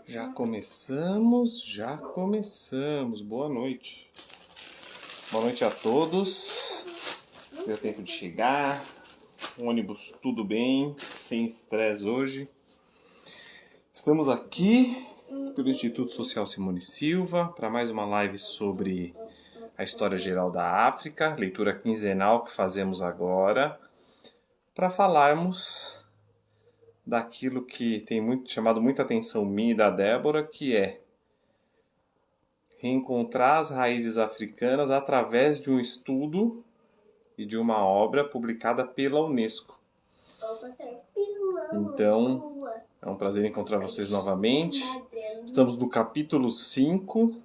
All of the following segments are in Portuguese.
Já começamos, já começamos. Boa noite. Boa noite a todos. Deu tempo de chegar. Ônibus tudo bem, sem estresse hoje. Estamos aqui pelo Instituto Social Simone Silva para mais uma live sobre a história geral da África, leitura quinzenal que fazemos agora, para falarmos daquilo que tem chamado muita atenção minha e da Débora, que é reencontrar as raízes africanas através de um estudo e de uma obra publicada pela Unesco. Então, é um prazer encontrar vocês novamente. Estamos no capítulo 5,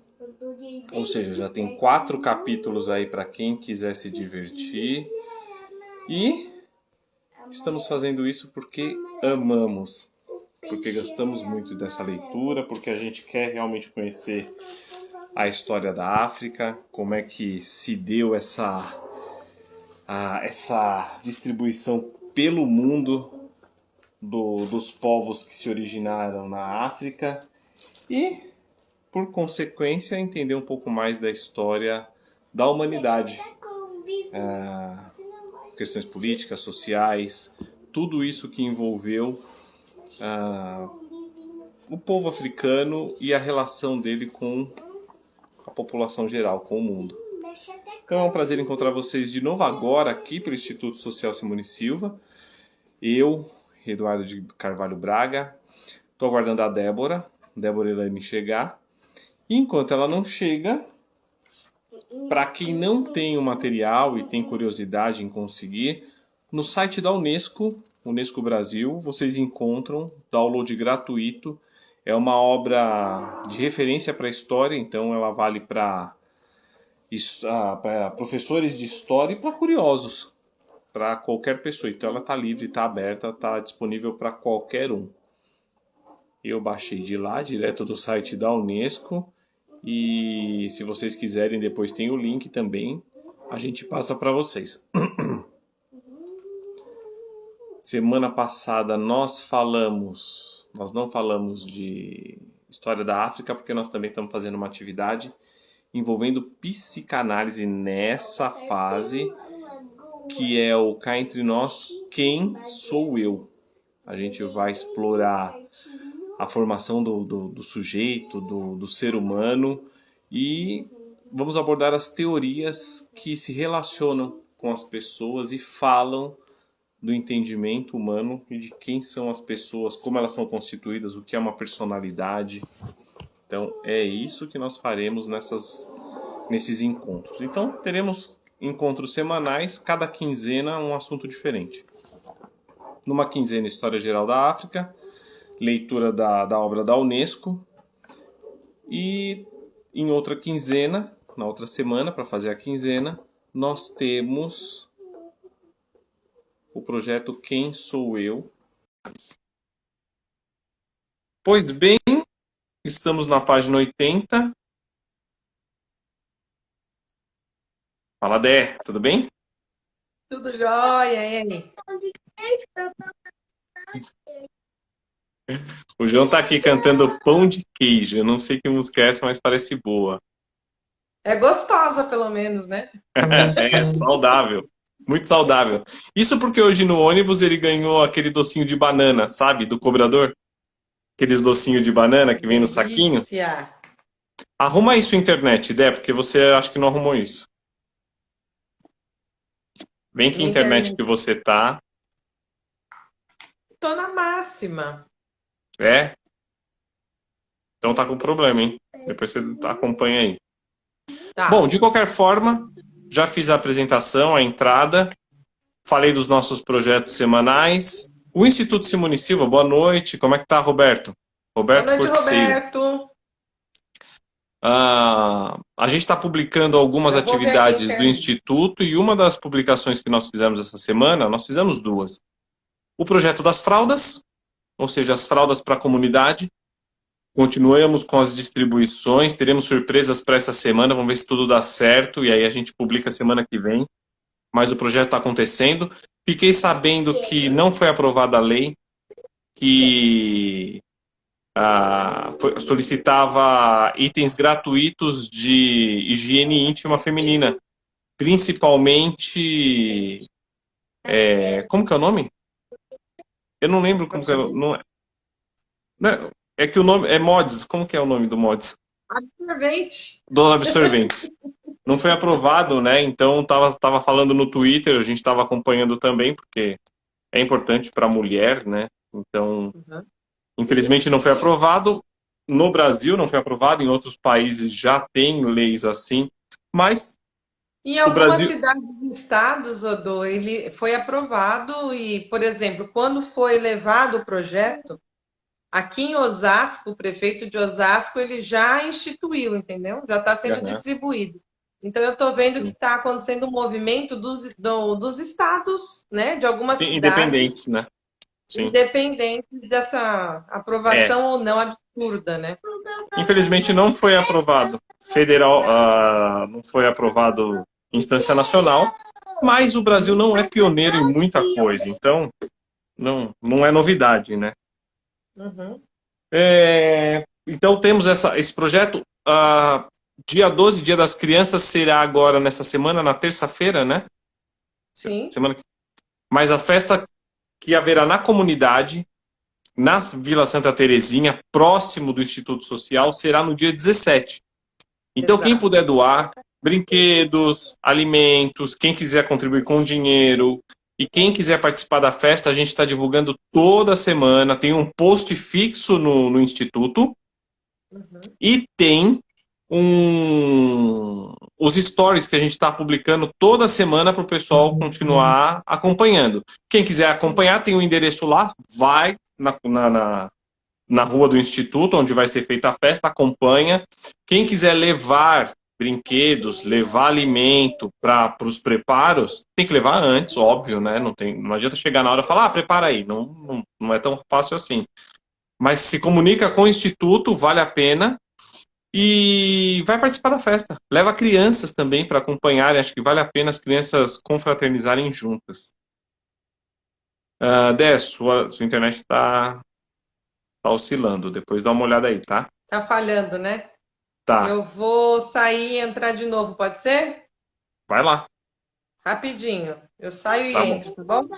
ou seja, já tem 4 capítulos aí para quem quiser se divertir. E estamos fazendo isso porque amamos, porque gostamos muito dessa leitura, porque a gente quer realmente conhecer a história da África, como é que se deu essa distribuição pelo mundo dos povos que se originaram na África e, por consequência, entender um pouco mais da história da humanidade. Questões políticas, sociais, tudo isso que envolveu o povo africano e a relação dele com a população geral, com o mundo. Então é um prazer encontrar vocês de novo agora aqui pelo Instituto Social Simone Silva. Eu, Eduardo de Carvalho Braga, estou aguardando a Débora Elaine chegar. E enquanto ela não chega, para quem não tem o material e tem curiosidade em conseguir, no site da Unesco Brasil, vocês encontram download gratuito. É uma obra de referência para a história, então ela vale para professores de história e para curiosos, para qualquer pessoa. Então ela está livre, está aberta, está disponível para qualquer um. Eu baixei de lá, direto do site da Unesco, e se vocês quiserem depois tem o link também, a gente passa para vocês. Semana passada nós não falamos de história da África, porque nós também estamos fazendo uma atividade envolvendo psicanálise nessa fase, que é o Cá Entre Nós, Quem Sou Eu? A gente vai explorar a formação do sujeito, do ser humano, e vamos abordar as teorias que se relacionam com as pessoas e falam do entendimento humano e de quem são as pessoas, como elas são constituídas, o que é uma personalidade. Então é isso que nós faremos nesses encontros. Então teremos encontros semanais, cada quinzena um assunto diferente. Numa quinzena, História Geral da África, leitura da obra da Unesco, e em outra quinzena, na outra semana, para fazer a quinzena, nós temos o projeto Quem Sou Eu? Pois bem, estamos na página 80. Fala, Dé, tudo bem? Tudo jóia, ele. O João tá aqui cantando Pão de Queijo. Eu não sei que música é essa, mas parece boa. É gostosa, pelo menos, né? É, saudável. Muito saudável. Isso porque hoje no ônibus ele ganhou aquele docinho de banana, sabe? Do cobrador. Aqueles docinhos de banana que vem no saquinho. Delícia. Arruma isso na internet, Dé, porque você acha que não arrumou isso. Vem que internet que você tá. Tô na máxima. É? Então tá com problema, hein? Depois você acompanha aí. Tá. Bom, de qualquer forma, já fiz a apresentação, a entrada. Falei dos nossos projetos semanais. O Instituto Simone Silva, boa noite. Como é que tá, Roberto? Boa noite, Corticeiro. Roberto. A gente está publicando algumas atividades do Instituto e uma das publicações que nós fizemos essa semana, nós fizemos 2. O projeto das fraldas, ou seja, as fraldas para a comunidade. Continuamos com as distribuições, teremos surpresas para essa semana, vamos ver se tudo dá certo e aí a gente publica semana que vem. Mas o projeto está acontecendo. Fiquei sabendo que não foi aprovada a lei, que solicitava itens gratuitos de higiene íntima feminina, principalmente, como que é o nome? Eu não lembro como que é, não é, é que o nome é mods, como que é o nome do mods? Absorvente. Do absorvente. Não foi aprovado, né? Então tava falando no Twitter, a gente estava acompanhando também, porque é importante para a mulher, né? Então, Uhum. infelizmente não foi aprovado. No Brasil não foi aprovado, em outros países já tem leis assim, mas Em o algumas Brasil. cidades e estados, Odô, ele foi aprovado e, por exemplo, quando foi levado o projeto, aqui em Osasco, o prefeito de Osasco, ele já instituiu, entendeu? Já está sendo Aham, distribuído. Então, eu estou vendo que sim. está acontecendo um movimento dos estados, né, de algumas Sim, cidades, independentes, né? Sim. independentes dessa É. aprovação ou não absurda, né? Infelizmente não foi aprovado federal, não foi aprovado em instância nacional, mas o Brasil não é pioneiro em muita coisa, então não é novidade, né? Uhum. Então temos esse projeto. Dia 12, Dia das Crianças, será agora nessa semana, na terça-feira, né? Sim, Semana que... Mas a festa que haverá na comunidade, na Vila Santa Terezinha, próximo do Instituto Social, será no dia 17. Então, quem exato. puder doar brinquedos, alimentos, quem quiser contribuir com dinheiro e quem quiser participar da festa, a gente está divulgando toda semana. Tem um post fixo no Instituto Uhum. e tem os stories que a gente está publicando toda semana para o pessoal continuar acompanhando. Quem quiser acompanhar, tem o endereço lá, vai na rua do Instituto, onde vai ser feita a festa, acompanha. Quem quiser levar brinquedos, levar alimento para os preparos, tem que levar antes, óbvio, né? Não adianta chegar na hora e falar, prepara aí. Não é tão fácil assim. Mas se comunica com o Instituto, vale a pena. E vai participar da festa. Leva crianças também para acompanharem. Acho que vale a pena as crianças confraternizarem juntas. Dé, sua internet tá oscilando. Depois dá uma olhada aí, tá? Tá falhando, né? Tá. Eu vou sair e entrar de novo, pode ser? Vai lá. Rapidinho. Eu saio e Tá bom. entro, tá bom?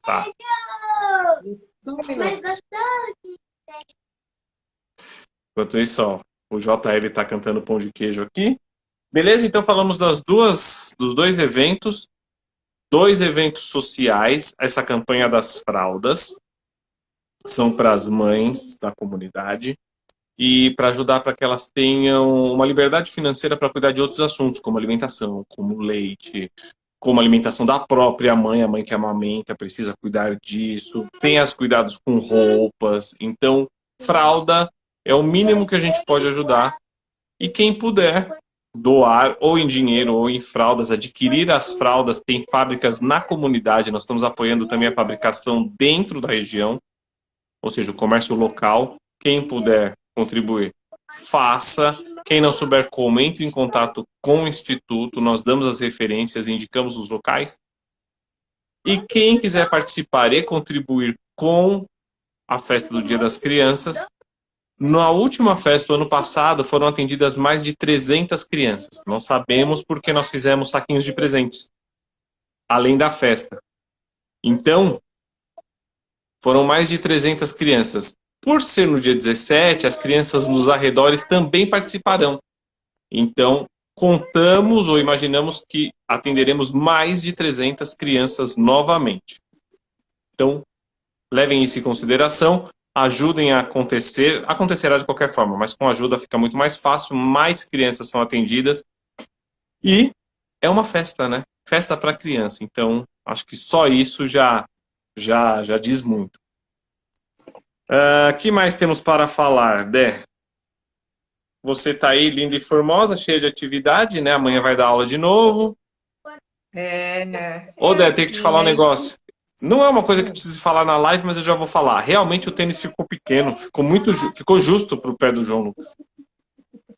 Tá. Só um minuto. Enquanto isso, ó, o JL tá cantando pão de queijo aqui. Beleza? Então falamos dos dois eventos sociais. Essa campanha das fraldas são para as mães da comunidade e para ajudar para que elas tenham uma liberdade financeira para cuidar de outros assuntos, como alimentação, como leite, como alimentação da própria mãe, a mãe que amamenta precisa cuidar disso, tem os cuidados com roupas. Então, fralda é o mínimo que a gente pode ajudar. E quem puder doar ou em dinheiro ou em fraldas, adquirir as fraldas, tem fábricas na comunidade, nós estamos apoiando também a fabricação dentro da região, ou seja, o comércio local. Quem puder contribuir, faça. Quem não souber como, entre em contato com o Instituto, nós damos as referências, indicamos os locais. E quem quiser participar e contribuir com a festa do Dia das Crianças, na última festa do ano passado foram atendidas mais de 300 crianças. Nós sabemos porque nós fizemos saquinhos de presentes, além da festa. Então, foram mais de 300 crianças. Por ser no dia 17, as crianças nos arredores também participarão. Então, contamos ou imaginamos que atenderemos mais de 300 crianças novamente. Então, levem isso em consideração, ajudem a acontecer. Acontecerá de qualquer forma, mas com ajuda fica muito mais fácil, mais crianças são atendidas. E é uma festa, né? Festa para criança. Então, acho que só isso já diz muito. Que mais temos para falar, Dé? Você tá aí linda e formosa, cheia de atividade, né? Amanhã vai dar aula de novo. Ô, Dé, tem que te Assim, falar um é isso. negócio. Não é uma coisa que precise falar na live, mas eu já vou falar. Realmente o tênis ficou pequeno, ficou justo pro pé do João Lucas.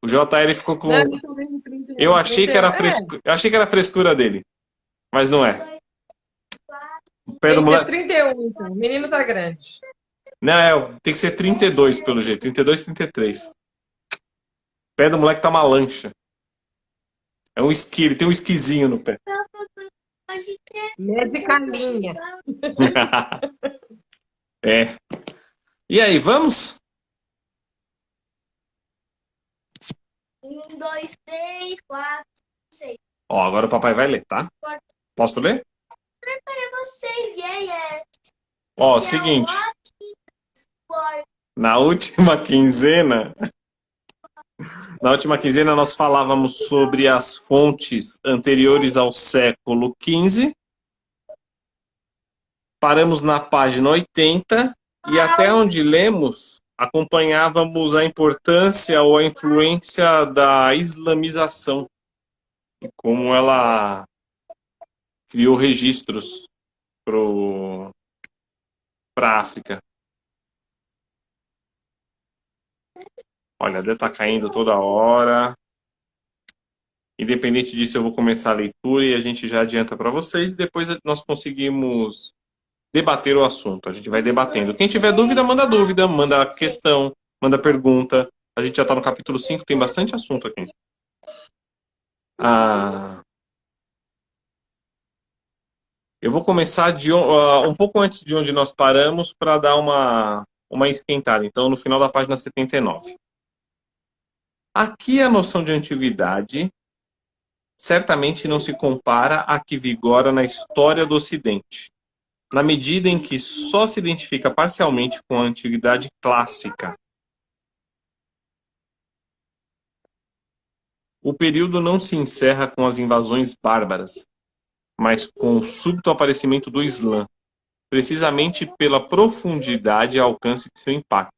O JL ficou Não, com. eu tô vendo Eu 31, achei que 31. era eu achei que era frescura dele, mas não é. O pé do Tem que ter moleque. 31, então. O menino tá grande. Não, tem que ser 32 pelo jeito. 32, 33. O pé do moleque tá uma lancha. É um esqui, ele tem um esquisinho no pé. Médica linha. É. E aí, vamos? 1, 2, 3, 4, 6. Ó, agora o papai vai ler, tá? Posso ler? Para vocês, yeah. Ó, seguinte. Na última quinzena, nós falávamos sobre as fontes anteriores ao século XV. Paramos na página 80 e até onde lemos, acompanhávamos a importância ou a influência da islamização e como ela criou registros para a África. Olha, deve estar caindo toda hora. Independente disso, eu vou começar a leitura e a gente já adianta para vocês. Depois nós conseguimos debater o assunto. A gente vai debatendo. Quem tiver dúvida, manda questão, manda pergunta. A gente já está no capítulo 5, tem bastante assunto aqui. Eu vou começar um pouco antes de onde nós paramos para dar uma esquentada. Então, no final da página 79. Aqui a noção de antiguidade certamente não se compara à que vigora na história do Ocidente, na medida em que só se identifica parcialmente com a antiguidade clássica. O período não se encerra com as invasões bárbaras, mas com o súbito aparecimento do Islã, precisamente pela profundidade e alcance de seu impacto.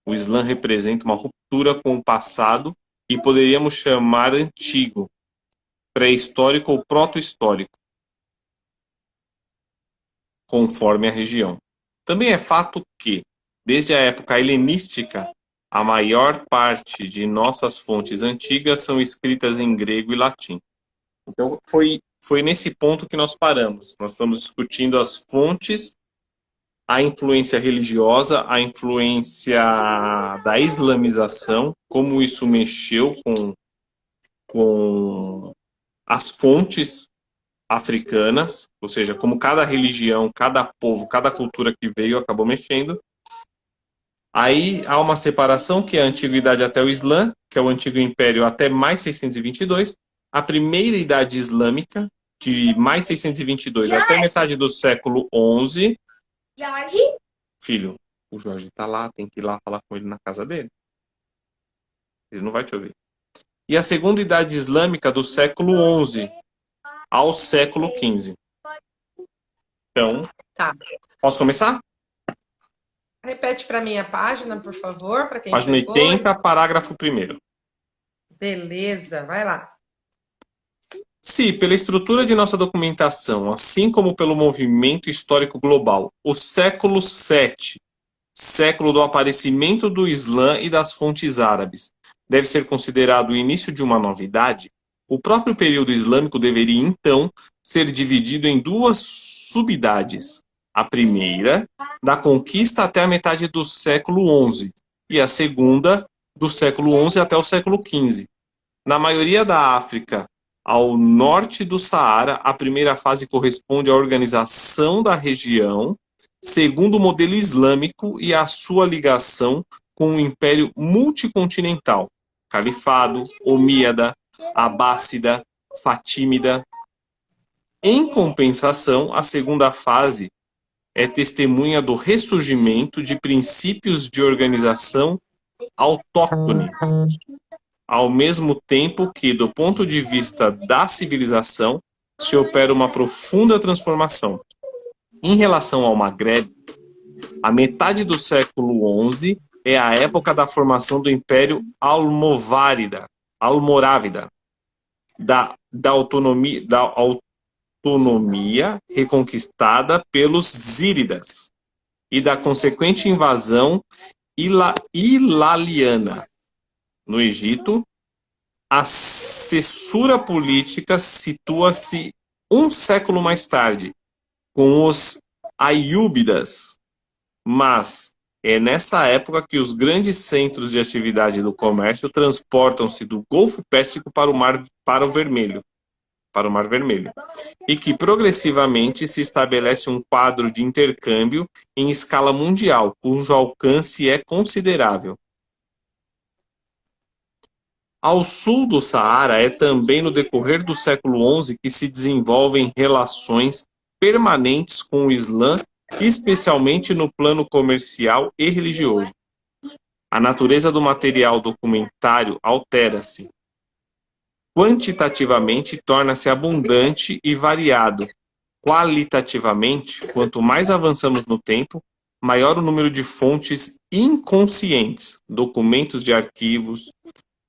O Islã representa uma ruptura com o passado e poderíamos chamar antigo, pré-histórico ou proto-histórico, conforme a região. Também é fato que, desde a época helenística, a maior parte de nossas fontes antigas são escritas em grego e latim. Então, foi nesse ponto que nós paramos. Nós estamos discutindo as fontes, a influência religiosa, a influência da islamização, como isso mexeu com as fontes africanas, ou seja, como cada religião, cada povo, cada cultura que veio acabou mexendo. Aí há uma separação, que é a antiguidade até o Islã, que é o antigo império até mais 622, a primeira idade islâmica, de mais 622 até metade do século XI. Jorge? Filho, o Jorge tá lá, tem que ir lá falar com ele na casa dele. Ele não vai te ouvir. E a segunda idade islâmica do século XI ao século XV. Então, Tá. posso começar? Repete para mim a página, por favor, para quem Página pegou. 80, parágrafo 1º. Beleza, vai lá. Se, pela estrutura de nossa documentação, assim como pelo movimento histórico global, o século VII, século do aparecimento do Islã e das fontes árabes, deve ser considerado o início de uma novidade, o próprio período islâmico deveria, então, ser dividido em duas subidades. A primeira, da conquista até a metade do século XI, e a segunda, do século XI até o século XV. Na maioria da África, ao norte do Saara, a primeira fase corresponde à organização da região, segundo o modelo islâmico e a sua ligação com o Império Multicontinental, Califado, Omíada, Abássida, Fatímida. Em compensação, a segunda fase é testemunha do ressurgimento de princípios de organização autóctone, ao mesmo tempo que, do ponto de vista da civilização, se opera uma profunda transformação. Em relação ao Maghreb, a metade do século XI é a época da formação do Império Almorávida, da autonomia reconquistada pelos Zíridas e da consequente invasão hilaliana. No Egito, a censura política situa-se um século mais tarde, com os Aiyúbidas, mas É nessa época que os grandes centros de atividade do comércio transportam-se do Golfo Pérsico para o Vermelho, para o Mar Vermelho, e que progressivamente se estabelece um quadro de intercâmbio em escala mundial, cujo alcance é considerável. Ao sul do Saara, é também no decorrer do século XI que se desenvolvem relações permanentes com o Islã, especialmente no plano comercial e religioso. A natureza do material documentário altera-se. Quantitativamente, torna-se abundante e variado. Qualitativamente, quanto mais avançamos no tempo, maior o número de fontes inconscientes, documentos de arquivos,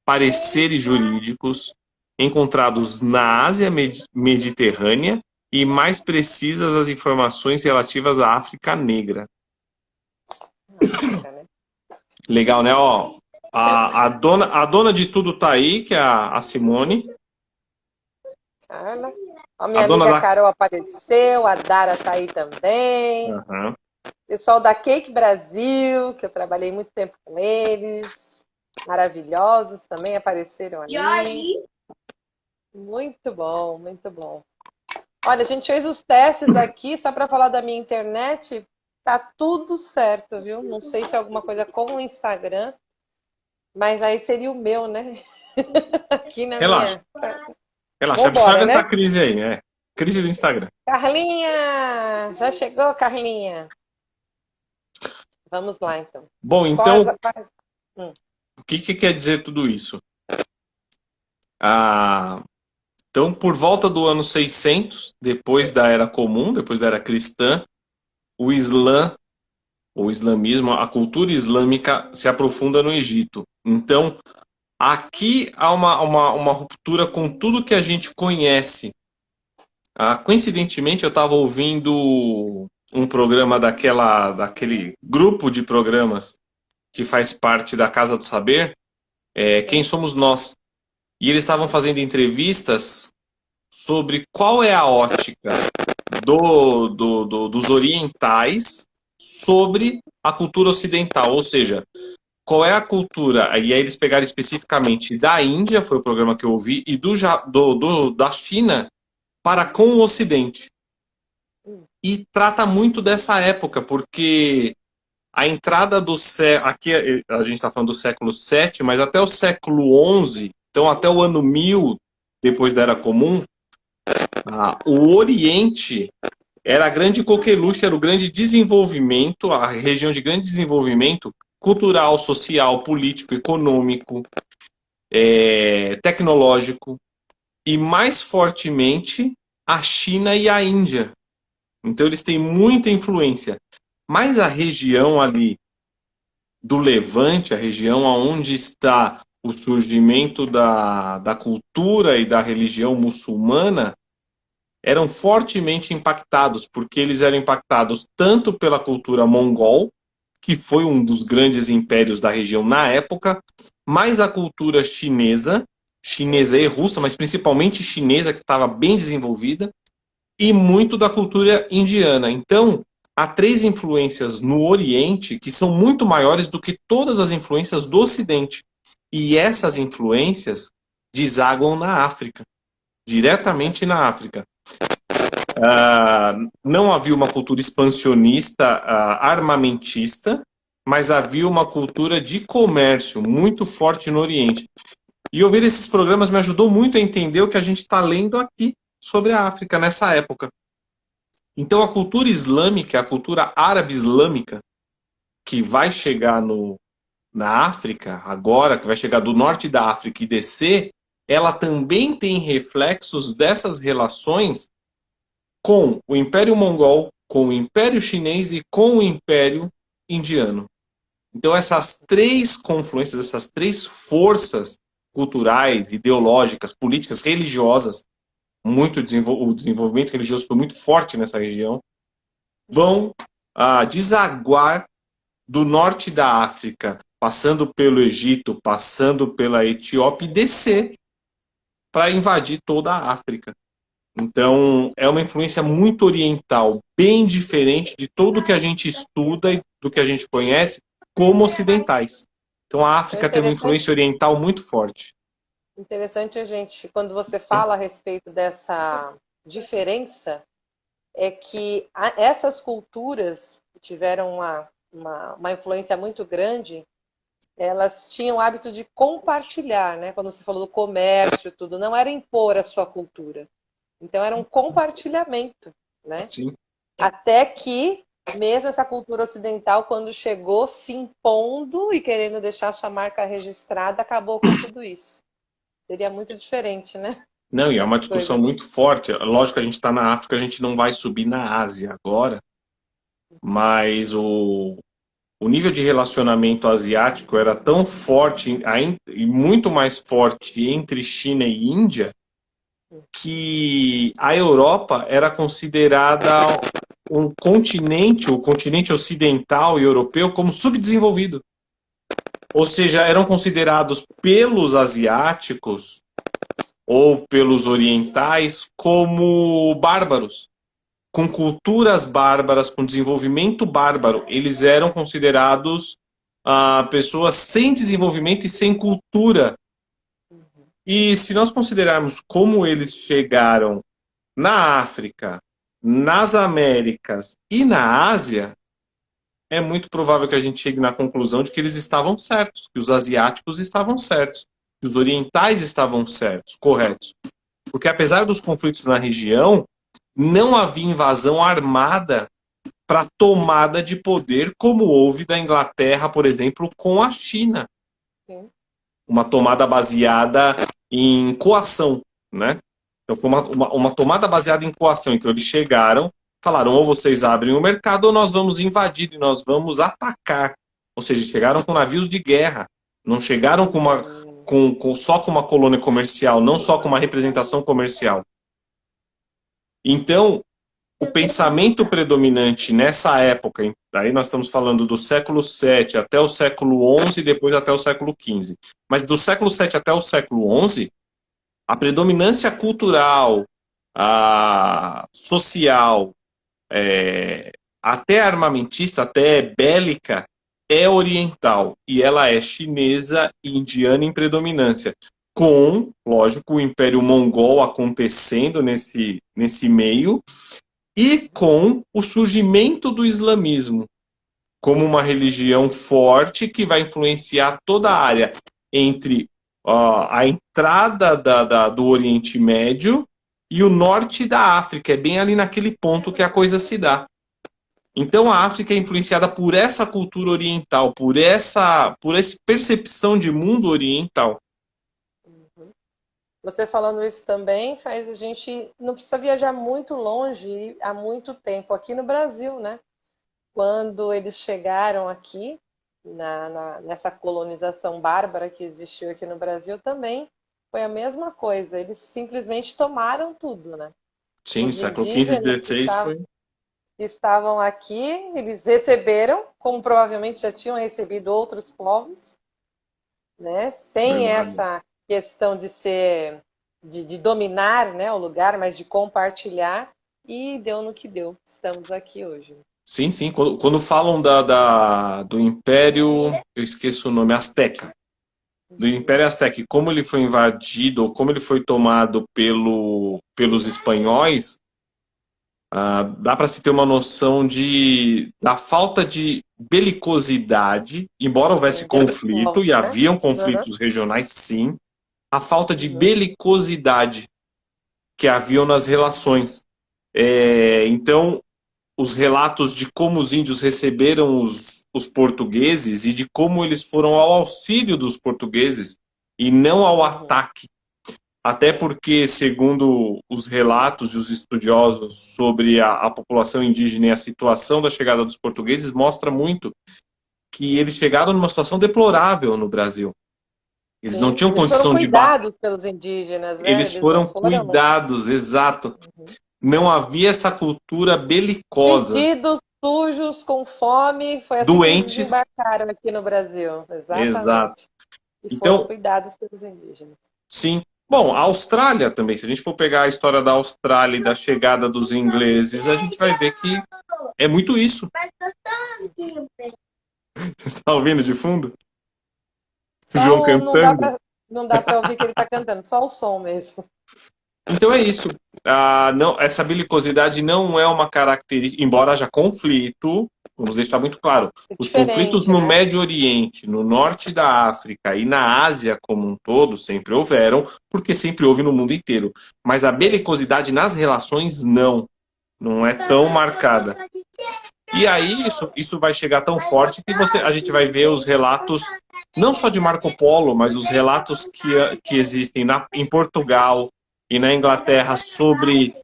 pareceres jurídicos encontrados na Ásia Mediterrânea e mais precisas as informações relativas à África Negra. Legal, né? Ó, a dona de tudo tá aí, que é a Simone. Carla. A minha A dona amiga da- Carol apareceu, a Dara tá aí também. Aham. Pessoal da Cake Brasil, que eu trabalhei muito tempo com eles. Maravilhosos também apareceram ali. Jorge. Muito bom, muito bom. Olha, a gente fez os testes aqui, só para falar da minha internet, tá tudo certo, viu? Não sei se é alguma coisa com o Instagram, mas aí seria o meu, né? Aqui na Relaxa. minha. Relaxa, Vambora, absorve né? essa crise aí, é. Crise do Instagram. Carlinha! Já chegou, Carlinha? Vamos lá, então. Bom, então, Quais- o que quer dizer tudo isso? Então, por volta do ano 600, depois da Era Comum, depois da Era Cristã, o Islã, o islamismo, a cultura islâmica se aprofunda no Egito. Então, aqui há uma ruptura com tudo que a gente conhece. Coincidentemente, eu estava ouvindo um programa daquele grupo de programas que faz parte da Casa do Saber, Quem Somos Nós. E eles estavam fazendo entrevistas sobre qual é a ótica dos orientais sobre a cultura ocidental, ou seja, qual é a cultura, e aí eles pegaram especificamente da Índia, foi o programa que eu ouvi, e da China para com o Ocidente. E trata muito dessa época, porque a entrada do século, aqui a gente está falando do século VII, mas até o século XI, então até o ano 1000, depois da Era Comum, o Oriente era a grande coqueluche, era o grande desenvolvimento, a região de grande desenvolvimento cultural, social, político, econômico, tecnológico, e mais fortemente a China e a Índia. Então eles têm muita influência. Mas a região ali do Levante, a região onde está o surgimento da cultura e da religião muçulmana, eram fortemente impactados, porque eles eram impactados tanto pela cultura mongol, que foi um dos grandes impérios da região na época, mas a cultura chinesa e russa, mas principalmente chinesa, que estava bem desenvolvida, e muito da cultura indiana. Então, há 3 influências no Oriente que são muito maiores do que todas as influências do Ocidente. E essas influências desaguam na África, diretamente na África. Não havia uma cultura expansionista, armamentista, mas havia uma cultura de comércio muito forte no Oriente. E ouvir esses programas me ajudou muito a entender o que a gente está lendo aqui sobre a África nessa época. Então a cultura islâmica, a cultura árabe-islâmica, que vai chegar na África agora, que vai chegar do norte da África e descer, ela também tem reflexos dessas relações com o Império Mongol, com o Império Chinês e com o Império Indiano. Então essas 3 confluências, essas 3 forças culturais, ideológicas, políticas, religiosas, o desenvolvimento religioso foi muito forte nessa região, vão desaguar do norte da África, passando pelo Egito, passando pela Etiópia e descer para invadir toda a África. Então, é uma influência muito oriental, bem diferente de tudo que a gente estuda e do que a gente conhece como ocidentais. Então, a É África tem uma interessante, influência oriental muito forte. interessante a gente, quando você fala a respeito dessa diferença, é que essas culturas que tiveram uma influência muito grande, elas tinham o hábito de compartilhar, né? Quando você falou do comércio, tudo, não era impor a sua cultura. Então era um compartilhamento, né? Sim. Até que mesmo essa cultura ocidental, quando chegou se impondo e querendo deixar sua marca registrada, acabou com tudo isso. Seria muito diferente, né? Não, e é uma As discussão coisas. muito forte. Lógico que a gente está na África, a gente não vai subir na Ásia agora, mas o nível de relacionamento asiático era tão forte e muito mais forte entre China e Índia que a Europa era considerada um continente, o continente ocidental e europeu, como subdesenvolvido. Ou seja, eram considerados pelos asiáticos ou pelos orientais como bárbaros, com culturas bárbaras, com desenvolvimento bárbaro. Eles eram considerados pessoas sem desenvolvimento e sem cultura. E se nós considerarmos como eles chegaram na África, nas Américas e na Ásia, é muito provável que a gente chegue na conclusão de que eles estavam certos, que os asiáticos estavam certos, que os orientais estavam certos, corretos. Porque apesar dos conflitos na região, não havia invasão armada para tomada de poder como houve da Inglaterra, por exemplo, com a China. Sim. Uma tomada baseada em coação, né? Então foi uma tomada baseada em coação. Então eles chegaram, falaram, ou vocês abrem o mercado ou nós vamos invadir e nós vamos atacar. Ou seja, chegaram com navios de guerra. Não chegaram só com uma colônia comercial, não só com uma representação comercial. Então, o pensamento predominante nessa época, aí nós estamos falando do século VII até o século XI e depois até o século XV. Mas do século VII até o século XI, a predominância cultural, social, até armamentista, até bélica, é oriental. E ela é chinesa e indiana em predominância. Com, lógico, o Império Mongol acontecendo nesse meio, e com o surgimento do islamismo como uma religião forte que vai influenciar toda a área entre a entrada do Oriente Médio e o norte da África. É bem ali naquele ponto que a coisa se dá. Então a África é influenciada por essa cultura oriental, por essa percepção de mundo oriental. Você falando isso também faz a gente não precisa viajar muito longe há muito tempo aqui no Brasil, né? Quando eles chegaram aqui nessa colonização bárbara que existiu aqui no Brasil também foi a mesma coisa. Eles simplesmente tomaram tudo, né? Sim, Os século XV e indígenas XVI foi. que estavam aqui, eles receberam, como provavelmente já tinham recebido outros povos, né? Sem Verdade. essa questão de ser, de dominar, né, o lugar, mas de compartilhar, e deu no que deu. Estamos aqui hoje. Sim, sim. Quando falam do Império, eu esqueço o nome, Azteca. Do Império Azteca, e como ele foi invadido, ou como ele foi tomado pelos espanhóis, dá para se ter uma noção da falta de belicosidade, embora houvesse conflito, e Né? haviam Uhum. conflitos regionais, sim, a falta de belicosidade que haviam nas relações. Então, os relatos de como os índios receberam os portugueses e de como eles foram ao auxílio dos portugueses e não ao ataque. Até porque, segundo os relatos e os estudiosos sobre a população indígena e a situação da chegada dos portugueses, mostra muito que eles chegaram numa situação deplorável no Brasil. Eles não Sim, tinham eles foram condição de bater. cuidados pelos indígenas, né? Eles Eles não foram foram cuidados, exato. Não havia essa cultura belicosa. pedidos, sujos, com fome. Foi assim que eles Doentes, desembarcaram aqui no Brasil. exato. Exatamente. E foram Então, cuidados pelos indígenas. sim, Bom, a Austrália também, se a gente for pegar a história da Austrália e da chegada dos ingleses, a gente vai ver que é muito isso. Mais gostosinho, bem. Você está ouvindo de fundo? O Só João não dá cantando? pra ouvir que ele tá cantando, só o som mesmo. Então é isso. Não, essa belicosidade não é uma característica, embora haja conflito, vamos deixar muito claro, É os conflitos diferente, no né? Médio Oriente, no norte da África e na Ásia como um todo sempre houveram, porque sempre houve no mundo inteiro. Mas a belicosidade nas relações não é tão marcada. E aí isso vai chegar tão forte que a gente vai ver os relatos, não só de Marco Polo, mas os relatos que existem em Portugal e na Inglaterra sobre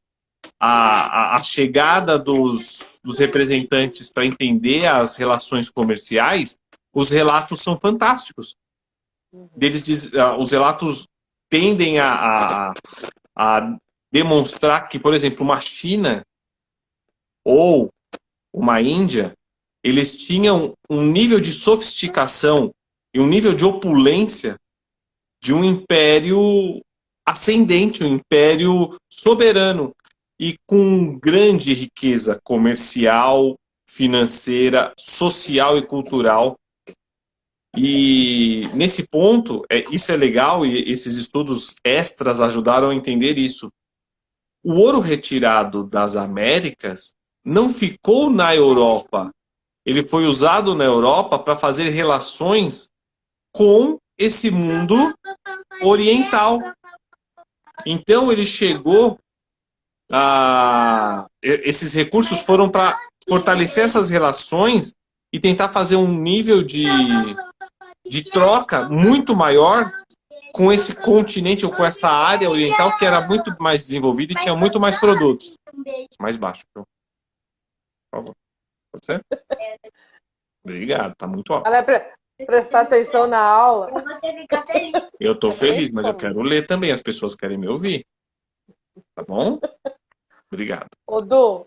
a chegada dos representantes para entender as relações comerciais. Os relatos são fantásticos. Os relatos tendem a demonstrar que, por exemplo, uma China ou uma Índia, eles tinham um nível de sofisticação e um nível de opulência de um império ascendente, um império soberano e com grande riqueza comercial, financeira, social e cultural. E nesse ponto, isso é legal e esses estudos extras ajudaram a entender isso. O ouro retirado das Américas não ficou na Europa. Ele foi usado na Europa para fazer relações com esse mundo oriental. Então ele chegou esses recursos foram para fortalecer essas relações e tentar fazer um nível de troca muito maior com esse continente ou com essa área oriental que era muito mais desenvolvida e tinha muito mais produtos. Mais baixo, por favor. Pode ser? Obrigado, tá muito alto. Ela é prestar atenção na aula. Você fica feliz. Eu tô feliz, mas eu quero ler também. As pessoas querem me ouvir. Tá bom? Obrigado. Ô, Du,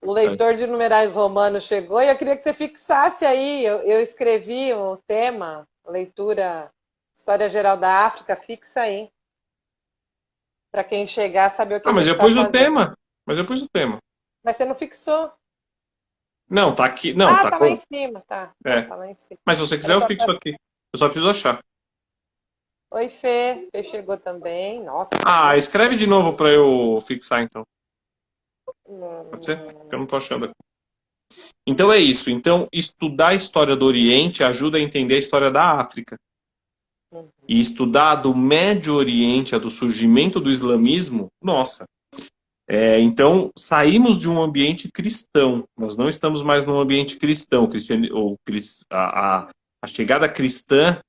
o leitor de numerais romanos chegou e eu queria que você fixasse aí. Eu escrevi o tema, leitura, História Geral da África, fixa aí. Para quem chegar, saber o que a Mas gente eu pus tá o fazendo. tema. Mas eu pus o tema. Mas você não fixou? Não, tá aqui. Não, Tá lá em cima, tá. É. Tá lá em cima. Mas se você quiser, eu fixo aqui. Eu só preciso achar. Oi, Fê. Fê chegou também. Nossa. Escreve de novo para eu fixar, então. Pode ser? Porque eu não tô achando aqui. Então é isso. Então, estudar a história do Oriente ajuda a entender a história da África. E estudar do Médio Oriente, do surgimento do islamismo, nossa. Então, saímos de um ambiente cristão. Nós não estamos mais num ambiente cristão. A chegada cristã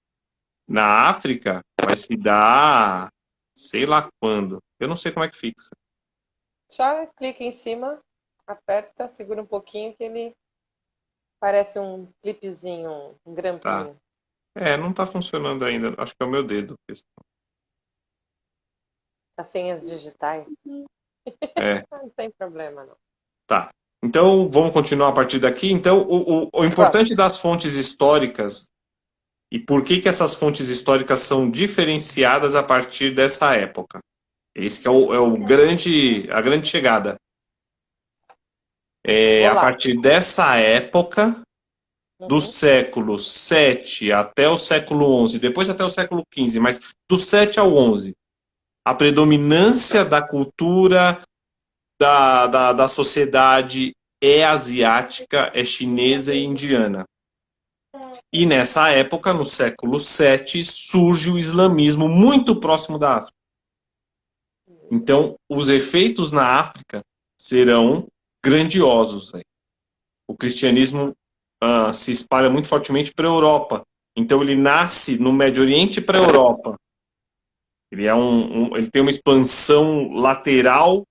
na África vai se dar sei lá quando. Eu não sei como é que fixa. Já clica em cima, aperta, segura um pouquinho que ele parece um clipezinho, um grampinho. Não tá funcionando ainda. Acho que é o meu dedo. As senhas digitais. Não tem problema, não. Tá. Então, vamos continuar a partir daqui. Então, o importante das fontes históricas e por que essas fontes históricas são diferenciadas a partir dessa época. Esse que é a grande chegada. A partir dessa época, do século 7 até o século 11, depois até o século 15, mas do 7 ao 11, a predominância da cultura da sociedade é asiática, é chinesa e indiana. E nessa época, no século 7, surge o islamismo muito próximo da África. Então, os efeitos na África serão grandiosos. O cristianismo se espalha muito fortemente para a Europa. Então, ele nasce no Médio Oriente para a Europa. Ele, ele tem uma expansão lateral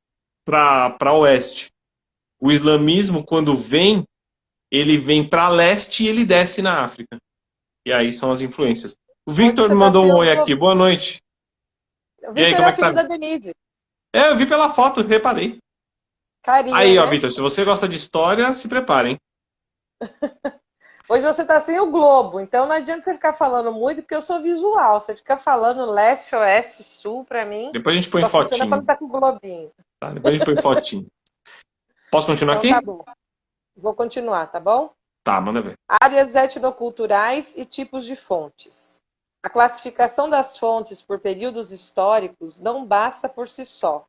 para oeste. O islamismo, quando vem, ele vem para leste e ele desce na África. E aí são as influências. O Victor me mandou um oi aqui. Boa noite. O Victor é filho da Denise. Eu vi pela foto, reparei. Carinha, aí, ó, né? Victor, se você gosta de história, se prepare, hein? Hoje você está sem o globo, então não adianta você ficar falando muito, porque eu sou visual. Você fica falando leste, oeste, sul, para mim, Depois a gente põe só funciona quando fotinho, tá com o globinho. tá? Depois a gente põe fotinho. Posso continuar Então aqui? tá bom. Vou continuar, tá bom? Tá, manda ver. Áreas etnoculturais e tipos de fontes. A classificação das fontes por períodos históricos não basta por si só.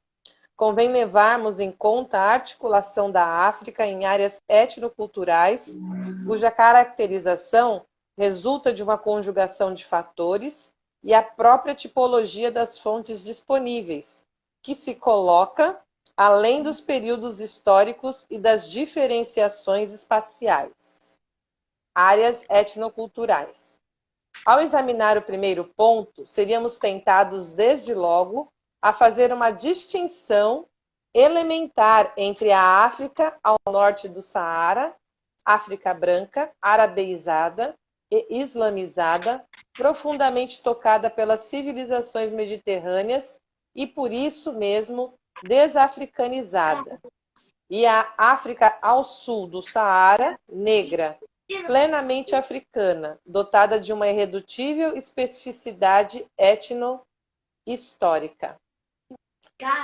Convém levarmos em conta a articulação da África em áreas etnoculturais, cuja caracterização resulta de uma conjugação de fatores e a própria tipologia das fontes disponíveis, que se coloca além dos períodos históricos e das diferenciações espaciais. Áreas etnoculturais. Ao examinar o primeiro ponto, seríamos tentados, desde logo, a fazer uma distinção elementar entre a África ao norte do Saara, África branca, arabeizada e islamizada, profundamente tocada pelas civilizações mediterrâneas e, por isso mesmo, desafricanizada. E a África ao sul do Saara, negra, plenamente africana, dotada de uma irredutível especificidade etno-histórica.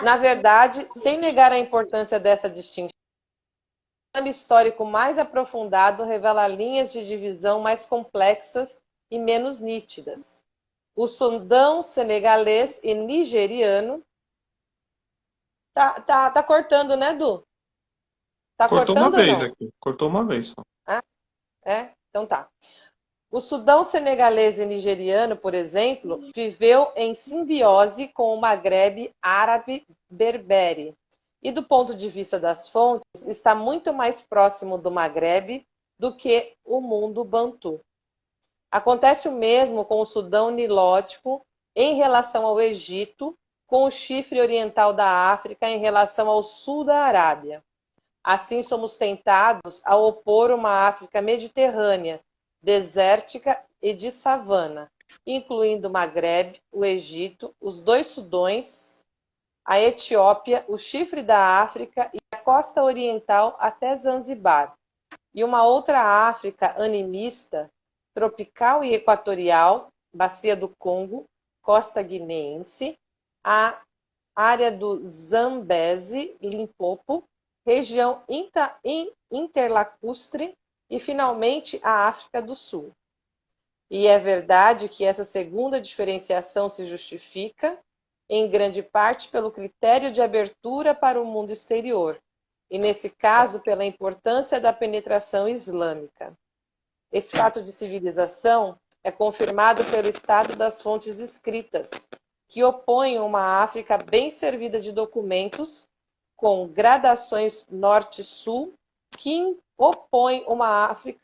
Na verdade, sem negar a importância dessa distinção, o exame histórico mais aprofundado revela linhas de divisão mais complexas e menos nítidas. O Sudão senegalês e nigeriano. Tá cortando, né, Du? Tá Cortou uma cortando ou vez não? aqui. Cortou uma vez só. Então tá. O Sudão senegalês e nigeriano, por exemplo, viveu em simbiose com o Maghreb árabe berbere. E do ponto de vista das fontes, está muito mais próximo do Maghreb do que o mundo bantu. Acontece o mesmo com o Sudão nilótico em relação ao Egito, com o chifre oriental da África em relação ao sul da Arábia. Assim, somos tentados a opor uma África mediterrânea, desértica e de savana, incluindo o Maghreb, o Egito, os dois Sudões, a Etiópia, o chifre da África e a costa oriental até Zanzibar, e uma outra África animista, tropical e equatorial, bacia do Congo, costa guineense, a área do Zambeze, Limpopo, região interlacustre e, finalmente, a África do Sul. E é verdade que essa segunda diferenciação se justifica, em grande parte, pelo critério de abertura para o mundo exterior, e, nesse caso, pela importância da penetração islâmica. Esse fato de civilização é confirmado pelo estado das fontes escritas, que opõem uma África bem servida de documentos, com gradações norte-sul, que opõe uma África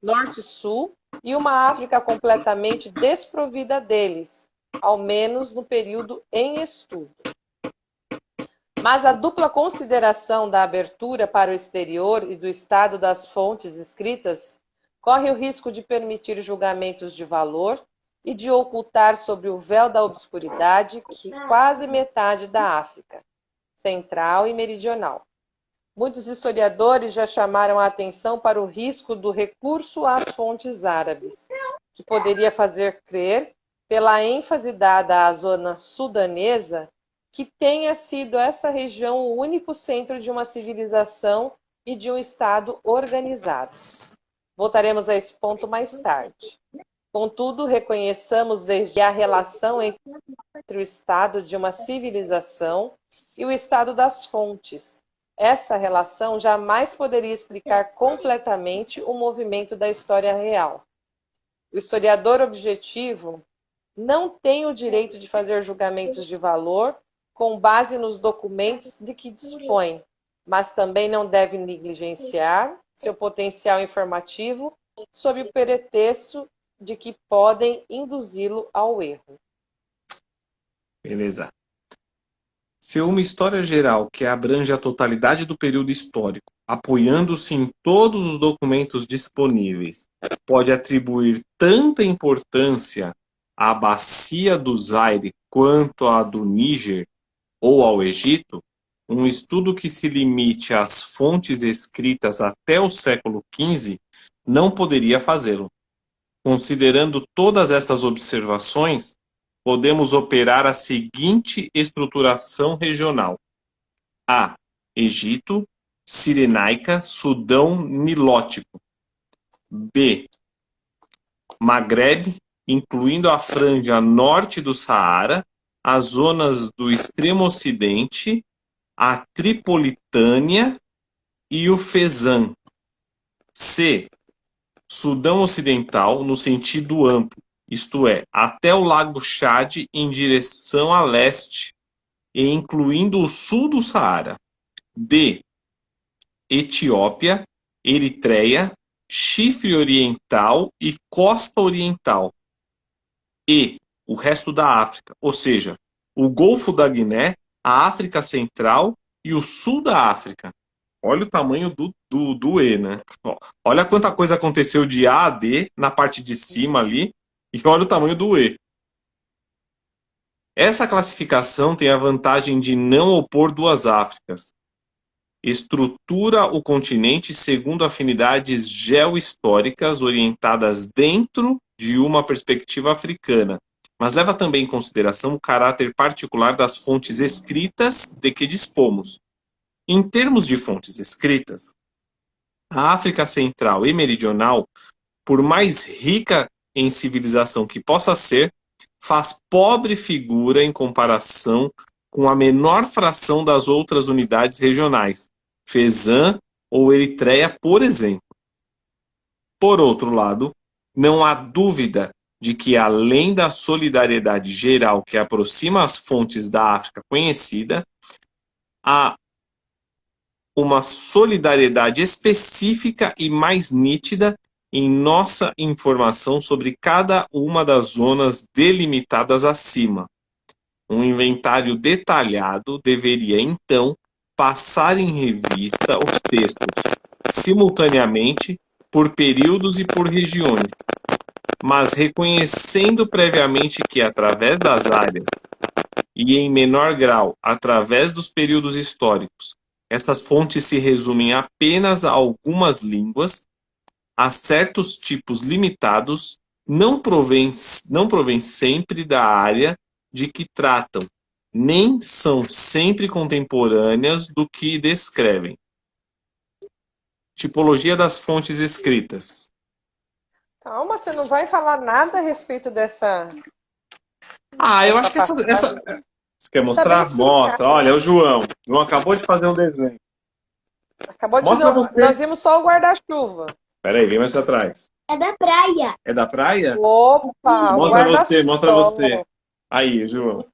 norte-sul e uma África completamente desprovida deles, ao menos no período em estudo. Mas a dupla consideração da abertura para o exterior e do estado das fontes escritas corre o risco de permitir julgamentos de valor e de ocultar sob o véu da obscuridade quase metade da África, central e meridional. Muitos historiadores já chamaram a atenção para o risco do recurso às fontes árabes, que poderia fazer crer, pela ênfase dada à zona sudanesa, que tenha sido essa região o único centro de uma civilização e de um Estado organizados. Voltaremos a esse ponto mais tarde. Contudo, reconheçamos desde a relação entre o estado de uma civilização e o estado das fontes. Essa relação jamais poderia explicar completamente o movimento da história real. O historiador objetivo não tem o direito de fazer julgamentos de valor com base nos documentos de que dispõe, mas também não deve negligenciar seu potencial informativo sob o pretexto de que podem induzi-lo ao erro. Beleza. Se uma história geral que abrange a totalidade do período histórico, apoiando-se em todos os documentos disponíveis, pode atribuir tanta importância à bacia do Zaire quanto à do Níger ou ao Egito, um estudo que se limite às fontes escritas até o século XV não poderia fazê-lo. Considerando todas estas observações, podemos operar a seguinte estruturação regional: A. Egito, Cirenaica, Sudão Nilótico. B. Maghreb, incluindo a franja norte do Saara, as zonas do extremo ocidente, a Tripolitânia e o Fezzan. C. Sudão Ocidental, no sentido amplo, isto é, até o Lago Chade em direção a leste, e incluindo o sul do Saara. D. Etiópia, Eritreia, Chifre Oriental e Costa Oriental. E o resto da África, ou seja, o Golfo da Guiné, a África Central e o sul da África. Olha o tamanho do E, né? Ó, olha quanta coisa aconteceu de A a D na parte de cima ali, e olha o tamanho do E. Essa classificação tem a vantagem de não opor duas Áfricas. Estrutura o continente segundo afinidades geohistóricas orientadas dentro de uma perspectiva africana, mas leva também em consideração o caráter particular das fontes escritas de que dispomos. Em termos de fontes escritas, a África Central e Meridional, por mais rica em civilização que possa ser, faz pobre figura em comparação com a menor fração das outras unidades regionais, Fezzan ou Eritreia, por exemplo. Por outro lado, não há dúvida de que, além da solidariedade geral que aproxima as fontes da África conhecida, há uma solidariedade específica e mais nítida em nossa informação sobre cada uma das zonas delimitadas acima. Um inventário detalhado deveria, então, passar em revista os textos, simultaneamente, por períodos e por regiões, mas reconhecendo previamente que, através das áreas, e em menor grau, através dos períodos históricos, essas fontes se resumem apenas a algumas línguas, a certos tipos limitados, não provém sempre da área de que tratam, nem são sempre contemporâneas do que descrevem. Tipologia das fontes escritas. Calma, você não vai falar nada a respeito dessa. Eu acho que essa... Você quer mostrar? bem Mostra. explicado. Olha, é o João. O João acabou de fazer um desenho. Acabou de Mostra dizer, você. nós vimos só o guarda-chuva. Peraí, vem mais pra trás. É da praia. É da praia? Opa, o Mostra você, mostra guarda-sol. você. Aí, João.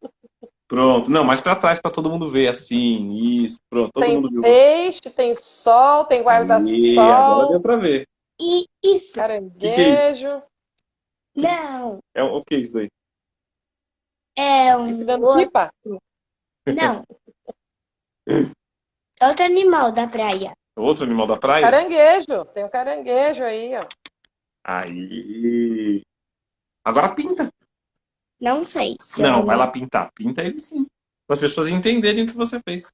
Pronto. Não, mais pra trás pra todo mundo ver, assim. Isso, pronto. Todo mundo Tem viu. peixe, tem sol, tem Agora guarda-sol, deu pra ver. E isso. Que é caranguejo. Não. O que é isso daí? É Dando pipa? Não. Outro animal da praia. Outro animal da praia? Caranguejo. Tem um caranguejo aí, ó. Aí. Agora pinta. Não sei. Se Não, eu vai lá pintar. Pinta ele sim. Para as pessoas entenderem o que você fez.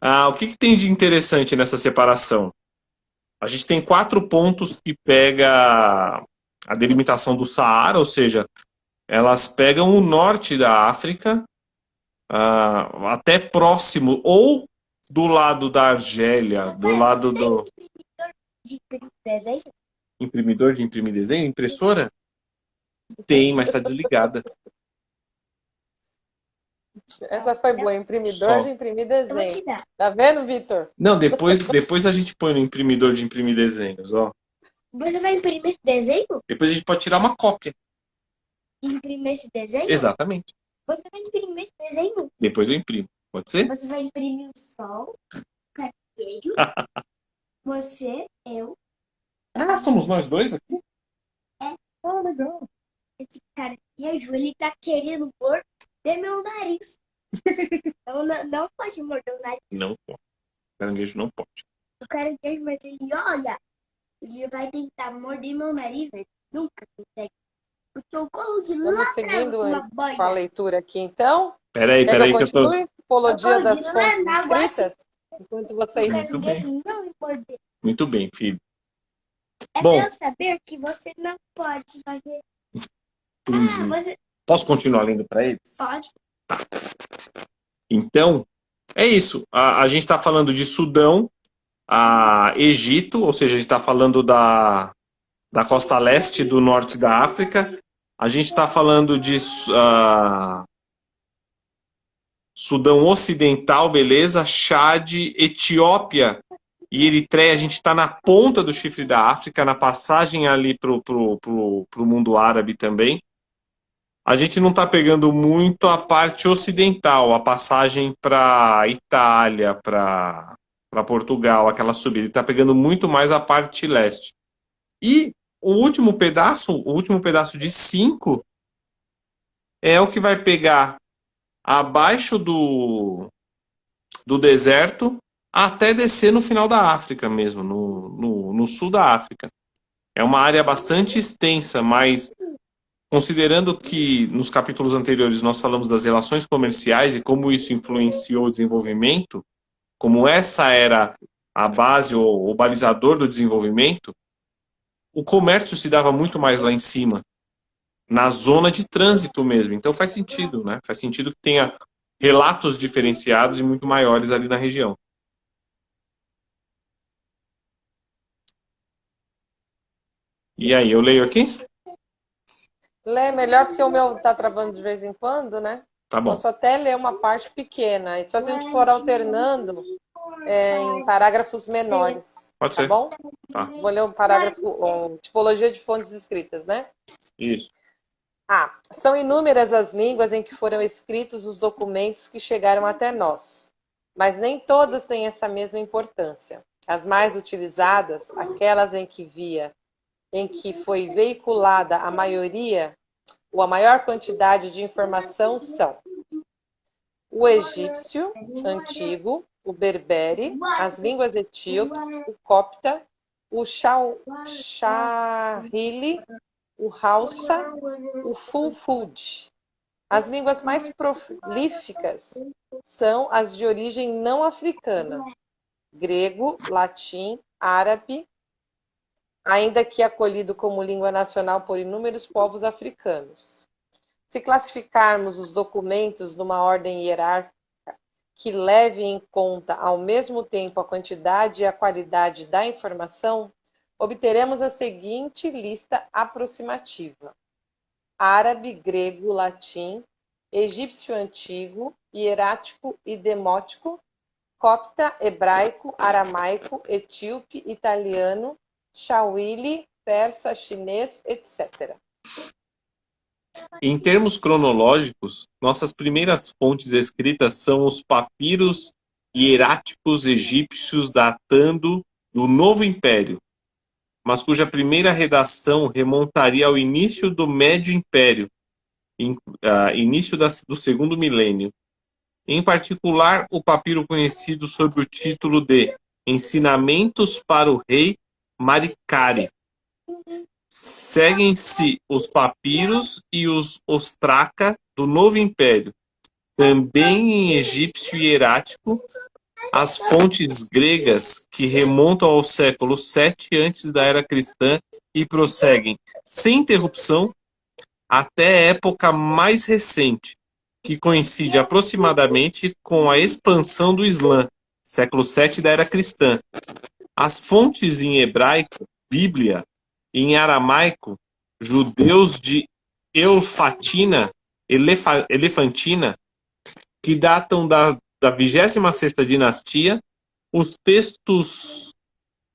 O que tem de interessante nessa separação? A gente tem 4 pontos que pega a delimitação do Saara, ou seja, elas pegam o norte da África, até próximo, ou do lado da Argélia, do lado do... de desenho? Imprimidor de imprimir desenho? Impressora? Tem, mas está desligada. Essa foi boa. Imprimidor Só. de imprimir Eu vou desenho. te dar. Tá vendo, Vitor? Não, depois a gente põe no imprimidor de imprimir desenhos, ó. Você vai imprimir esse desenho? Depois a gente pode tirar uma cópia. Imprimir esse desenho? Exatamente. Você vai imprimir esse desenho? Depois eu imprimo. Pode ser? Você vai imprimir o sol, o caranguejo, você, eu. Somos nós dois aqui? Legal. Esse caranguejo, ele tá querendo morder meu nariz. não pode morder o nariz. Não pode. Caranguejo não pode. O caranguejo, mas ele olha, ele vai tentar morder meu nariz, velho. Nunca consegue. Porque eu corro de lá Vamos pra seguindo uma com a boia. leitura aqui, então. Peraí Quer que eu que eu tô... continue? Tipologia das Não é fontes negócio. escritas? Enquanto vocês... Muito bem. Não me morder. Muito bem, filho. É Bom. pra eu saber que você não pode fazer. Entendi. Você Posso continuar lendo para eles? pode. Então, é isso. A gente está falando de Sudão, Egito, ou seja, a gente está falando da costa leste do norte da África. A gente está falando de Sudão Ocidental, beleza? Chad, Etiópia e Eritreia. A gente está na ponta do chifre da África, na passagem ali pro mundo árabe também. A gente não está pegando muito a parte ocidental, a passagem para Itália, para Portugal, aquela subida. Está pegando muito mais a parte leste. E o último pedaço de 5 é o que vai pegar abaixo do deserto até descer no final da África mesmo, no sul da África. É uma área bastante extensa, mas considerando que nos capítulos anteriores nós falamos das relações comerciais e como isso influenciou o desenvolvimento, como essa era a base ou o balizador do desenvolvimento, o comércio se dava muito mais lá em cima, na zona de trânsito mesmo. Então faz sentido, né? Faz sentido que tenha relatos diferenciados e muito maiores ali na região. E aí, eu leio aqui? Lê melhor porque o meu tá travando de vez em quando, né? Tá bom. Posso até ler uma parte pequena. E só se a gente for alternando em parágrafos menores. Pode Tá ser. bom? Tá. Vou ler um parágrafo, tipologia de fontes escritas, né? Isso. São inúmeras as línguas em que foram escritos os documentos que chegaram até nós, mas nem todas têm essa mesma importância. As mais utilizadas, aquelas em que foi veiculada a maioria ou a maior quantidade de informação são o egípcio antigo, o berbere, as línguas etíopes, o copta, o Swahili, o Hausa, o Fulfulde. As línguas mais prolíficas são as de origem não africana: grego, latim, árabe, ainda que acolhido como língua nacional por inúmeros povos africanos. Se classificarmos os documentos numa ordem hierárquica que leve em conta ao mesmo tempo a quantidade e a qualidade da informação, obteremos a seguinte lista aproximativa: árabe, grego, latim, egípcio antigo, hierático e demótico, copta, hebraico, aramaico, etíope, italiano, swahili, persa, chinês, etc. Em termos cronológicos, nossas primeiras fontes escritas são os papiros hieráticos egípcios datando do Novo Império, mas cuja primeira redação remontaria ao início do Médio Império, início do segundo milênio. Em particular, o papiro conhecido sob o título de Ensinamentos para o Rei Maricari. Seguem-se os papiros e os ostraca do Novo Império, também em egípcio e hierático, as fontes gregas que remontam ao século VII antes da era cristã e prosseguem sem interrupção até a época mais recente, que coincide aproximadamente com a expansão do Islã, século VII da era cristã. As fontes em hebraico, Bíblia, e em aramaico, judeus de Elefantina, que datam da 26ª dinastia, os textos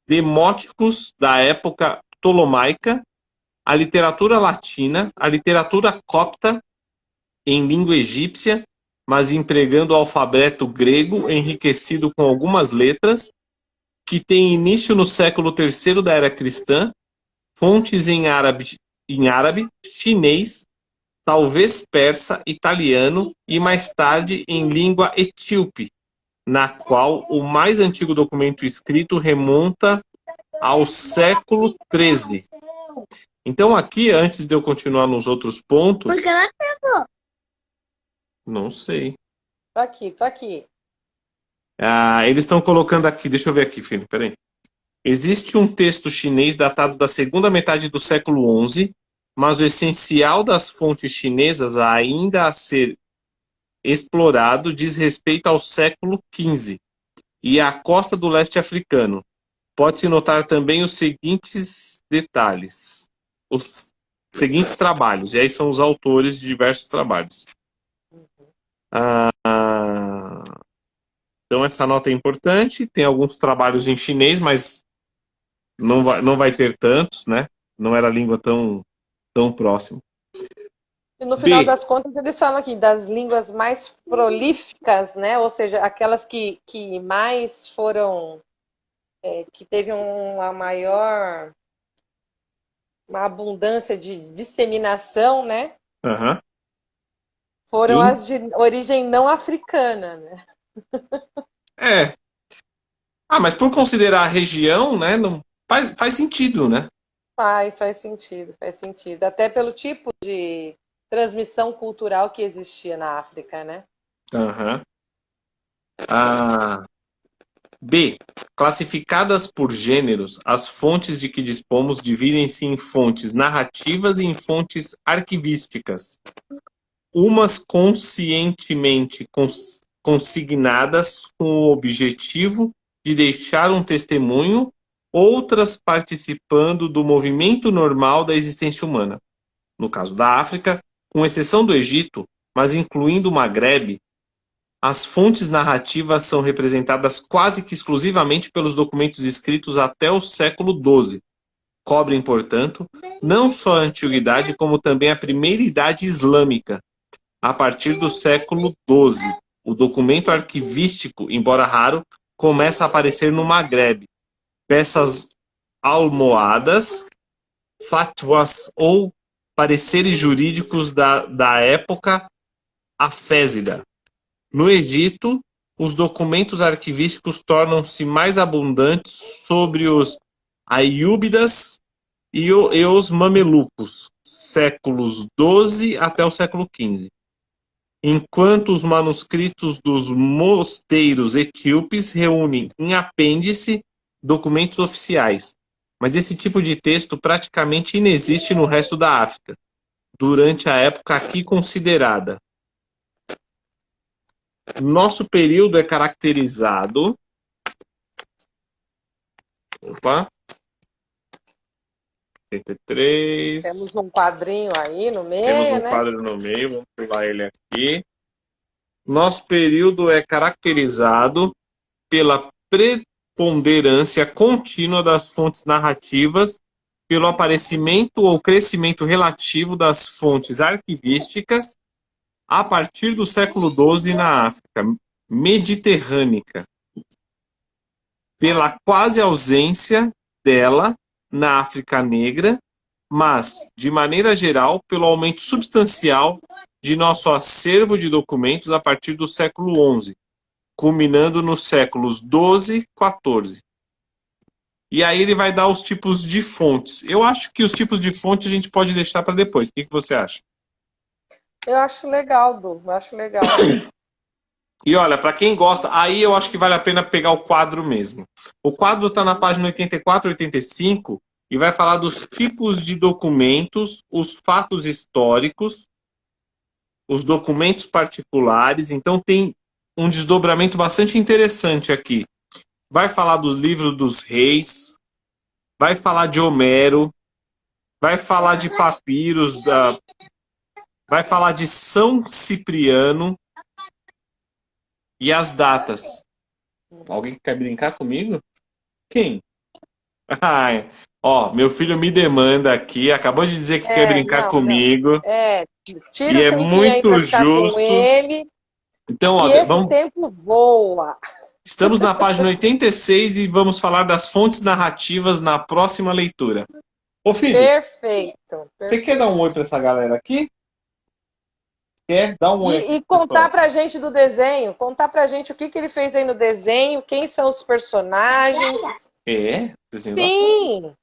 demóticos da época ptolomaica, a literatura latina, a literatura copta em língua egípcia, mas empregando o alfabeto grego enriquecido com algumas letras, que tem início no século III da era cristã, fontes em árabe, chinês, talvez persa, italiano e mais tarde em língua etíope, na qual o mais antigo documento escrito remonta ao século XIII. Então aqui, antes de eu continuar nos outros pontos... Porque ela travou. Não sei. Tô aqui, tô aqui. Ah, eles estão colocando aqui, deixa eu ver aqui, filho, peraí. Existe um texto chinês datado da segunda metade do século XI, mas o essencial das fontes chinesas ainda a ser explorado diz respeito ao século XV e à costa do leste africano. Pode-se notar também os seguintes detalhes, os seguintes trabalhos, e aí são os autores de diversos trabalhos. Então essa nota é importante, tem alguns trabalhos em chinês, mas não vai ter tantos, né? Não era língua tão próxima. E no final B. das contas, eles falam aqui das línguas mais prolíficas, né? Ou seja, aquelas que mais foram, que teve uma abundância de disseminação, né? Aham. Foram Sim. as de origem não africana, né? É. Ah, mas por considerar a região, né? Não, faz sentido, né? Faz sentido, faz sentido. Até pelo tipo de transmissão cultural que existia na África, né? Aham. Ah, B. Classificadas por gêneros, as fontes de que dispomos dividem-se em fontes narrativas e em fontes arquivísticas. Umas conscientemente consignadas com o objetivo de deixar um testemunho, outras participando do movimento normal da existência humana. No caso da África, com exceção do Egito, mas incluindo o Maghrebe, as fontes narrativas são representadas quase que exclusivamente pelos documentos escritos até o século XII. Cobrem, portanto, não só a antiguidade, como também a primeira idade islâmica, a partir do século XII. O documento arquivístico, embora raro, começa a aparecer no Maghrebe. Peças almohadas, fatwas ou pareceres jurídicos da época afésida. No Egito, os documentos arquivísticos tornam-se mais abundantes sobre os Aiúbidas e os Mamelucos, séculos XII até o século XV. Enquanto os manuscritos dos mosteiros etíopes reúnem em apêndice documentos oficiais, mas esse tipo de texto praticamente inexiste no resto da África, durante a época aqui considerada. Nosso período é caracterizado. Opa! 83. Temos um quadrinho aí no Temos meio, um né? quadro no meio, vamos pular ele aqui. Nosso período é caracterizado pela preponderância contínua das fontes narrativas, pelo aparecimento ou crescimento relativo das fontes arquivísticas a partir do século XII na África mediterrânea, pela quase ausência dela na África Negra, mas, de maneira geral, pelo aumento substancial de nosso acervo de documentos a partir do século XI, culminando nos séculos XII e XIV. E aí ele vai dar os tipos de fontes. Eu acho que os tipos de fonte a gente pode deixar para depois. O que você acha? Eu acho legal, Du. Eu acho legal. E olha, para quem gosta, aí eu acho que vale a pena pegar o quadro mesmo. O quadro está na página 84 e 85 e vai falar dos tipos de documentos, os fatos históricos, os documentos particulares. Então tem um desdobramento bastante interessante aqui. Vai falar dos livros dos reis, vai falar de Homero, vai falar de papiros, vai falar de São Cipriano e as datas. Alguém quer brincar comigo? Quem? Ai, ó, meu filho me demanda aqui, acabou de dizer que quer brincar Não. comigo Tira e o é tempinho aí para muito ficar com justo. ele, Então, que ó, esse tempo voa. estamos na página 86 e vamos falar das fontes narrativas na próxima leitura. Ô filho, Perfeito. você quer dar um oi para essa galera aqui? Quer? Dá um oi aqui, E contar pessoal. pra gente do desenho, contar pra gente o que ele fez aí no desenho, quem são os personagens. É? Desenho da... Sim,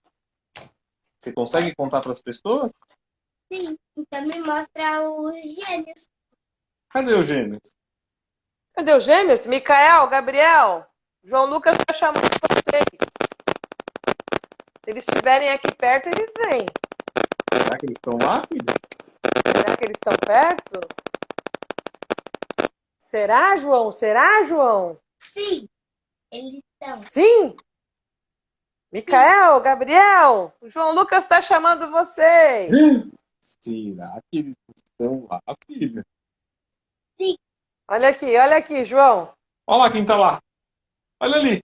Você consegue contar para as pessoas? Sim, então me mostra os gêmeos. Cadê o Gêmeos? Cadê os gêmeos? Micael, Gabriel, João Lucas está chamando vocês. Se eles estiverem aqui perto, eles vêm. Será que eles estão lá, filho? Será que eles estão perto? Será, João? Será, João? Sim, eles estão. Sim? Micael, Gabriel, o João Lucas está chamando vocês. Será que eles estão lá, filho? Olha aqui, João. Olha lá quem tá lá. Olha ali.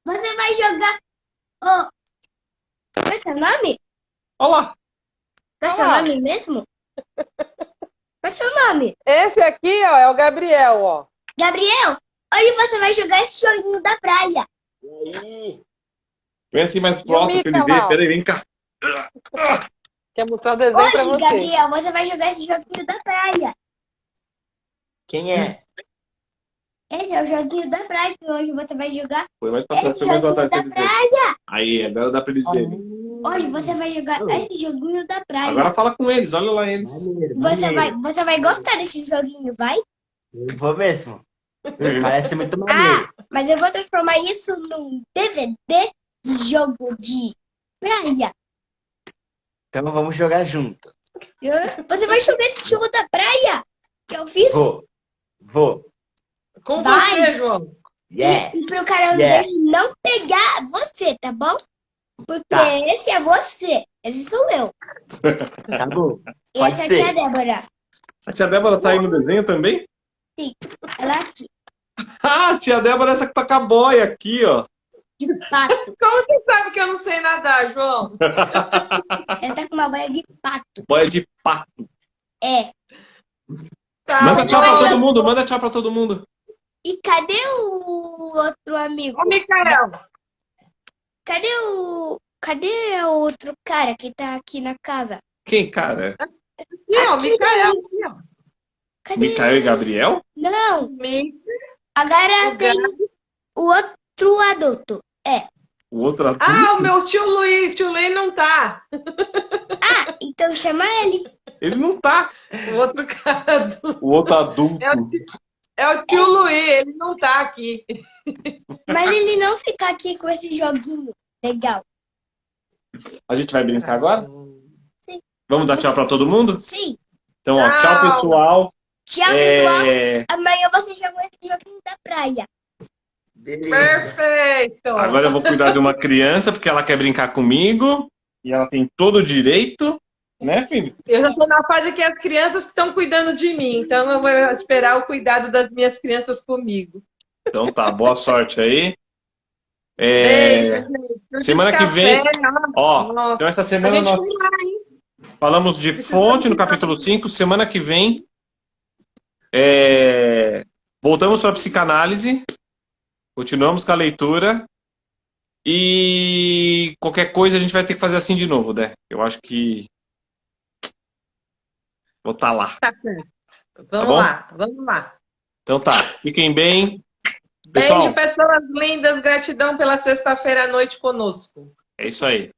Você vai jogar. Oh, qual é seu nome? Olha lá. Qual é seu Olá. nome mesmo? Qual é seu nome? Esse aqui, ó, é o Gabriel, ó. Gabriel, hoje você vai jogar esse joguinho da praia. Vem assim mais E o próximo pra ele Mica ver. lá? Peraí, vem cá. Quer mostrar o desenho pra Hoje, você. Gabriel, você vai jogar esse joguinho da praia. Quem é? Esse é o joguinho da praia que hoje você vai jogar. Foi mais pra trás, Esse foi mais pra joguinho trás. da pra eles verem. praia. Aí, agora dá pra eles verem. Hoje você vai jogar esse joguinho da praia. Agora fala com eles, olha lá eles. Você vai gostar desse joguinho, vai? Eu vou mesmo. Parece muito maneiro. Mas eu vou transformar isso num DVD de jogo de praia. Então vamos jogar junto. Você vai jogar esse jogo da praia que eu fiz? Vou. Com Vai. você, João. Yes. E pro caranguejo não pegar você, tá bom? Porque Tá. esse é você. Esse sou eu. Tá bom. E Pode essa é a ser. tia Débora. A tia Débora tá aí no desenho também? Ela aqui, Ah, a tia Débora é essa que tá com a boia aqui, ó. de pato. Como você sabe que eu não sei nadar, João? Ela tá com uma boia de pato. Boia de pato. É. Tá, Manda tchau pra João. todo mundo, manda tchau pra todo mundo. E cadê o outro amigo? Ô, Micael. Cadê o outro cara que tá aqui na casa? Quem, cara? Aqui, ó, Micael. Aqui, ó. Cadê? Micael e Gabriel? Não, Mi- agora tem o outro adulto. O outro adulto? Ah, o meu tio Luiz. Tio Luiz não tá. Então chama ele. Ele não tá. O outro cara do... O outro adulto. É o tio Luiz, ele não tá aqui. Mas ele não fica aqui com esse joguinho. Legal. A gente vai brincar agora? Sim. Vamos dar tchau pra todo mundo? Sim. Então, ó, tchau, Tchau. pessoal. Tchau, pessoal. É, Amanhã você joga esse joguinho da praia. Beleza. Perfeito. Agora eu vou cuidar de uma criança, porque ela quer brincar comigo. E ela tem todo o direito. Né, filho? Eu já tô na fase que as crianças estão cuidando de mim, então eu vou esperar o cuidado das minhas crianças comigo. Então tá, boa sorte aí. Beijo, gente. semana que vem- Ó, Nossa. então essa A semana gente nós não vai, hein? falamos de fonte no capítulo 5. Semana que vem voltamos para a psicanálise. Continuamos com a leitura. E qualquer coisa a gente vai ter que fazer assim de novo, né? Eu acho que vou estar lá. Tá certo. bom? Vamos lá. Então tá, fiquem bem. Beijo, Pessoal, pessoas lindas. Gratidão pela sexta-feira à noite conosco. é isso aí.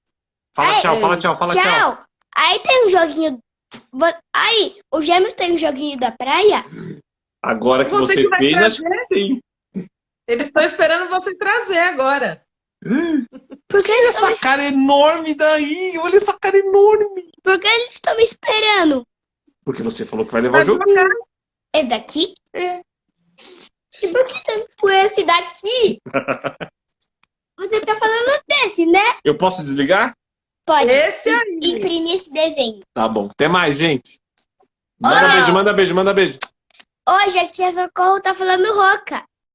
Fala tchau, fala tchau, fala tchau. Tchau. Aí tem um joguinho. Aí, o Gêmeos tem um joguinho da praia? Agora que Você você que vai fez, acho trazer? que tem. Eles estão esperando você trazer agora. Por que Olha eles essa estão cara enorme daí, olha essa cara enorme. me esperando? Porque você falou que vai levar Vai jogo. jogar. Esse daqui? É. E por que tanto por esse daqui? Você tá falando desse, né? Eu posso desligar? Pode Esse aí. imprimir esse desenho. Tá bom. Até mais, gente. Manda Olá. beijo, manda beijo, manda beijo. Hoje a tia Socorro tá falando roca.